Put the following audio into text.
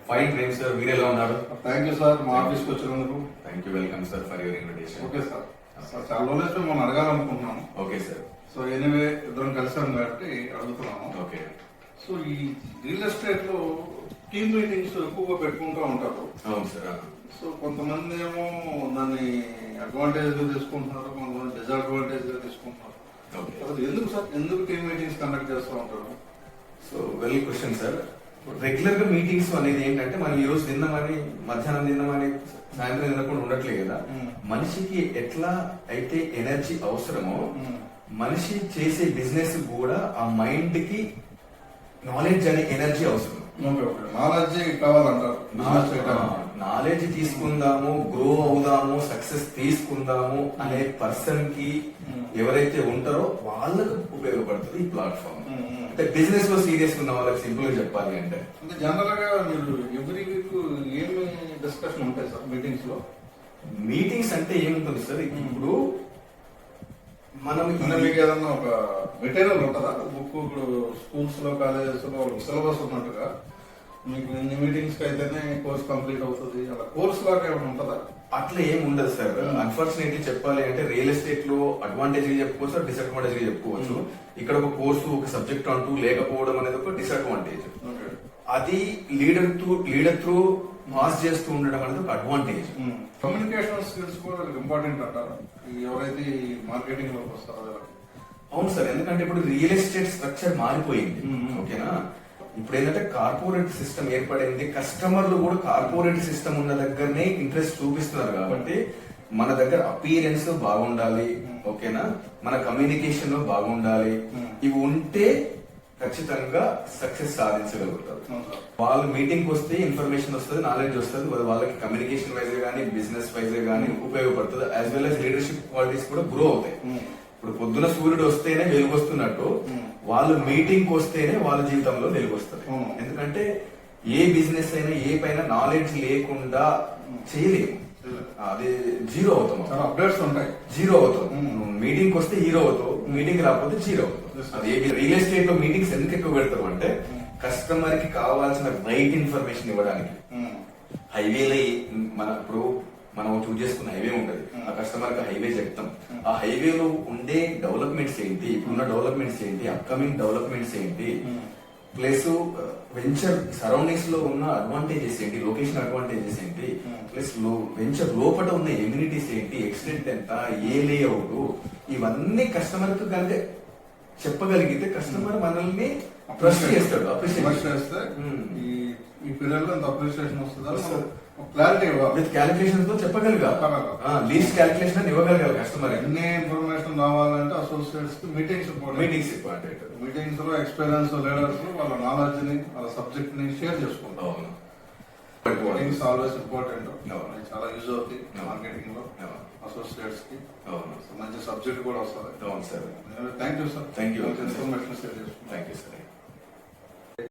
Fine రేమ్ sir, మీరు ఎలా ఉన్నారు? థ్యాంక్ యూ సార్, మా ఆఫీస్కి వచ్చినందుకు. Thank you, welcome sir for your invitation. Okay sir. Sir చాలా రోజులు మనం అడగాలనుకుంటున్నాము. Okay sir. సో ఎనీవే ఇద్దరం కలిసాం కాబట్టి అడుగుతున్నాము. ఓకే. సో ఈ రియల్ ఎస్టేట్ లో టీమ్ మీటింగ్స్ ఎక్కువగా పెట్టుకుంటూ ఉంటారు. అవును సార్. సో కొంతమంది ఏమో దాన్ని అడ్వాంటేజ్ గా తీసుకుంటున్నారు, కొంతమంది డిసడ్వాంటేజ్ గా తీసుకుంటున్నారు. అసలు ఎందుకు సార్, ఎందుకు టీమ్ మీటింగ్స్ కండక్ట్ చేస్తూ ఉంటారు? So well question sir. Regular గా మీటింగ్స్ అనేది ఏంటంటే మనం ఈ రోజు తిన్నామని, మధ్యాహ్నం తిన్నామని, సాయంత్రం తినకుండా ఉండట్లేదు కదా. మనిషికి ఎట్లా అయితే ఎనర్జీ అవసరమో మనిషి చేసే బిజినెస్ కూడా ఆ మైండ్ కి నాలెడ్జ్ అనే ఎనర్జీ అవసరం. నాలెడ్జ్ కావాలంటారు. నాలెడ్జ్ తీసుకుందాము, గ్రో అవుదాము, సక్సెస్ తీసుకుందాము అనే పర్సన్ కి ఎవరైతే ఉంటారో వాళ్ళకు ఉపయోగపడుతుంది ఈ ప్లాట్ఫామ్. అంటే బిజినెస్ లో సీరియస్ ఉన్న వాళ్ళకి సింపుల్ గా చెప్పాలి అంటే జనరల్ గా మీరు ఎవ్రీ వీక్ ఏమి డిస్కషన్ ఉంటాయి సార్ మీటింగ్స్ లో? మీటింగ్స్ అంటే ఏముంటుంది సార్, ఇప్పుడు మనం మీకు ఏదన్నా ఒక మెటీరియల్ ఉంటుందా? బుక్ ఇప్పుడు స్కూల్స్ లో, కాలేజెస్ లో సిలబస్ ఉన్నట్టుగా మీకు ఇన్ని మీటింగ్స్ కి అయితేనే కోర్స్ కంప్లీట్ అవుతుంది, అలా కోర్స్ లాగా ఏమైనా ఉంటుందా? అట్లా ఏం ఉండదు సార్. అన్ఫార్చునేట్లీ చెప్పాలి అంటే రియల్ ఎస్టేట్ లో అడ్వాంటేజ్ గా చెప్పుకోవచ్చు, డిసడ్వాంటేజ్ గా చెప్పుకోవచ్చు. ఇక్కడ ఒక కోర్సు, ఒక సబ్జెక్ట్ అంటూ లేకపోవడం అనేది ఒక డిసడ్వాంటేజ్. అది లీడర్ త్రూ పాస్ చేస్తూ ఉండడం అనేది ఒక అడ్వాంటేజ్. కమ్యూనికేషన్ స్కిల్స్ కూడా ఇంపార్టెంట్ అంటారు ఎవరైతే మార్కెటింగ్ లోకి వస్తారో? అవును సార్, ఎందుకంటే ఇప్పుడు రియల్ ఎస్టేట్ స్ట్రక్చర్ మారిపోయింది. ఓకేనా, ఇప్పుడు ఏంటంటే కార్పొరేట్ సిస్టమ్ ఏర్పడింది. కస్టమర్లు కూడా కార్పొరేట్ సిస్టమ్ ఉన్న దగ్గరనే ఇంట్రెస్ట్ చూపిస్తున్నారు కాబట్టి మన దగ్గర అపీరెన్స్ బాగుండాలి. ఓకేనా, మన కమ్యూనికేషన్ బాగుండాలి. ఇవి ఉంటే ఖచ్చితంగా సక్సెస్ సాధించగలుగుతారు. వాళ్ళు మీటింగ్ వస్తే ఇన్ఫర్మేషన్ వస్తుంది, నాలెడ్జ్ వస్తుంది, వాళ్ళకి కమ్యూనికేషన్ వైజ్ గానీ, బిజినెస్ వైజ్ గానీ ఉపయోగపడుతుంది. As well as leadership qualities కూడా గ్రో అవుతాయి. ఇప్పుడు పొద్దున సూర్యుడు వస్తేనే వెలుగు వస్తున్నట్టు వాళ్ళు మీటింగ్ వస్తేనే వాళ్ళ జీవితంలో వెలుగు వస్తుంది. ఎందుకంటే ఏ బిజినెస్ అయినా, ఏ పైన నాలెడ్జ్ లేకుండా చేయలేము. అది జీరో అవుతాం. అప్డేట్స్ ఉంటాయి, జీరో అవుతాం. మీటింగ్ వస్తే హీరో అవుతావు, మీటింగ్ రాకపోతే జీరో అవుతావు. అది రియల్ ఎస్టేట్ లో మీటింగ్స్ ఎందుకు ఎక్కువ పెడతారు అంటే కస్టమర్ కి కావాల్సిన రైట్ ఇన్ఫర్మేషన్ ఇవ్వడానికి. హైవేలో ఇప్పుడు మనం చూస్ చేసుకున్న హైవే ఉంటది, ఆ కస్టమర్ కి హైవే చెప్తాం. ఆ హైవేలో ఉండే డెవలప్మెంట్స్ ఏంటి, ఇప్పుడున్న డెవలప్మెంట్స్ ఏంటి, అప్కమింగ్ డెవలప్మెంట్స్ ఏంటి, ప్లస్ వెంచర్ సరౌండింగ్స్ లో ఉన్న అడ్వాంటేజెస్ ఏంటి, లొకేషన్ అడ్వాంటేజెస్ ఏంటి, ప్లస్ వెంచర్ లోపల ఉన్న ఎమ్యూనిటీస్ ఏంటి, ఎక్స్టెంట్ ఎంత, ఏ లేఅవుట్, ఇవన్నీ కస్టమర్ కి కనుక చెప్పగలిగితే కస్టమర్ మనల్ని ట్రస్ట్ చేస్తాడు, అప్రిషియేట్ చేస్తే ఈ పీరియడ్ లో అప్రిషియేషన్ వస్తుంది. క్లారిటీ విత్ క్యాలిక్యులేషన్స్ తో చెప్పగలిగారు, లీస్ట్ క్యాలిక్యులేషన్ అని ఇవ్వగలిగారు కస్టమర్. ఎన్ని ఇన్ఫర్మేషన్ రావాలంటే అసోసియేట్స్ మీటింగ్స్ ఇంపార్టెంట్. మీటింగ్స్ లో ఎక్స్పీరియన్స్ లీడర్స్ వాళ్ళ నాలెడ్జ్ ని, వాళ్ళ సబ్జెక్ట్ ని షేర్ చేసుకుంటాం. మీటింగ్స్ ఆల్వేస్ ఇంపార్టెంట్, చాలా యూజ్ అవుతాయి మార్కెటింగ్ లో అసోసియేట్స్ కి. మంచి సబ్జెక్ట్ కూడా వస్తుంది. అవును సార్. Thank you sir. Thank you. Information share చేసుకుంటాం. Thank you sir.